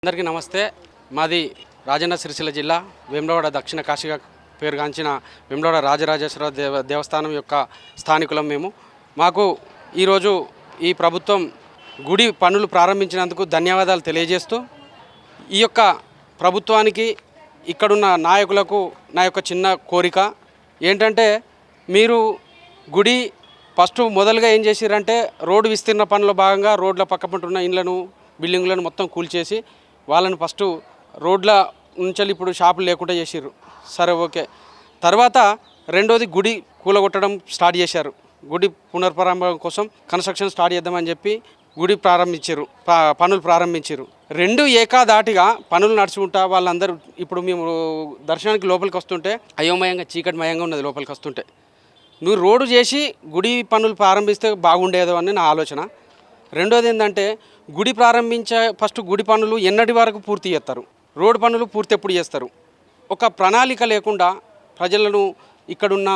అందరికీ నమస్తే. మాది రాజన్న సిరిసిల్ల జిల్లా వేములవాడ దక్షిణ కాశీగా పేరుగాంచిన వేములవాడ రాజరాజేశ్వర దేవస్థానం యొక్క స్థానికులం మేము. మాకు ఈరోజు ఈ ప్రభుత్వం గుడి పనులు ప్రారంభించినందుకు ధన్యవాదాలు తెలియజేస్తూ, ఈ యొక్క ప్రభుత్వానికి ఇక్కడున్న నాయకులకు నా యొక్క చిన్న కోరిక ఏంటంటే, మీరు గుడి ఫస్ట్ మొదలుగా ఏం చేసిరంటే రోడ్డు విస్తీర్ణ పనుల భాగంగా రోడ్ల పక్కపంటున్న ఇండ్లను బిల్డింగ్లను మొత్తం కూల్చేసి వాళ్ళని ఫస్ట్ రోడ్ల నుంచి ఇప్పుడు షాపులు లేకుండా చేసిర్రు. సరే, ఓకే. తర్వాత రెండోది గుడి కూలగొట్టడం స్టార్ట్ చేశారు. గుడి పునర్ప్రారంభం కోసం కన్స్ట్రక్షన్ స్టార్ట్ చేద్దామని చెప్పి గుడి పనులు ప్రారంభించారు. రెండు ఏకాదాటిగా పనులు నడుచుకుంటా వాళ్ళందరూ ఇప్పుడు మేము దర్శనానికి లోపలికి వస్తుంటే అయోమయంగా చీకటిమయంగా ఉన్నది. లోపలికి వస్తుంటే నువ్వు రోడ్డు చేసి గుడి పనులు ప్రారంభిస్తే బాగుండేదో అని నా ఆలోచన. రెండోది ఏంటంటే, గుడి ఫస్ట్ గుడి పనులు ఎన్నటి వరకు పూర్తి చేస్తారు, రోడ్డు పనులు పూర్తి ఎప్పుడు చేస్తారు? ఒక ప్రణాళిక లేకుండా ప్రజలను, ఇక్కడున్న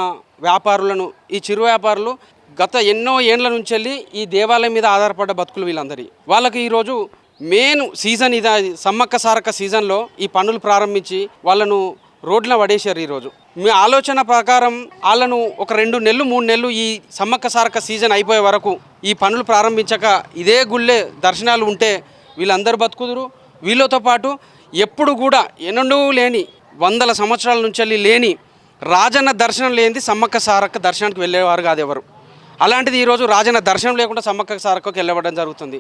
వ్యాపారులను, ఈ చిరు వ్యాపారులు గత ఎన్నో ఏండ్ల నుంచి వెళ్ళి ఈ దేవాలయం మీద ఆధారపడ్డ బతుకులు వీళ్ళందరి వాళ్ళకి ఈరోజు మెయిన్ సీజన్ ఇది. సమ్మక్క సారక్క సీజన్లో ఈ పనులు ప్రారంభించి వాళ్ళను రోడ్ల పడేశారు. ఈరోజు మీ ఆలోచన ప్రకారం వాళ్ళను ఒక 2 నెలలు 3 నెలలు ఈ సమ్మక్క సారక్క సీజన్ అయిపోయే వరకు ఈ పనులు ప్రారంభించక ఇదే గుళ్ళే దర్శనాలు ఉంటే వీళ్ళందరూ బతుకుదురు. వీళ్ళతో పాటు ఎప్పుడు కూడా ఎన్నడూ లేని 100 సంవత్సరాల నుంచి లేని రాజన్న దర్శనం లేనిది సమ్మక్క సారక్క దర్శనానికి వెళ్ళేవారు కాదు ఎవరు. అలాంటిది ఈరోజు రాజన్న దర్శనం లేకుండా సమ్మక్క సారక్కకు వెళ్ళబడడం జరుగుతుంది.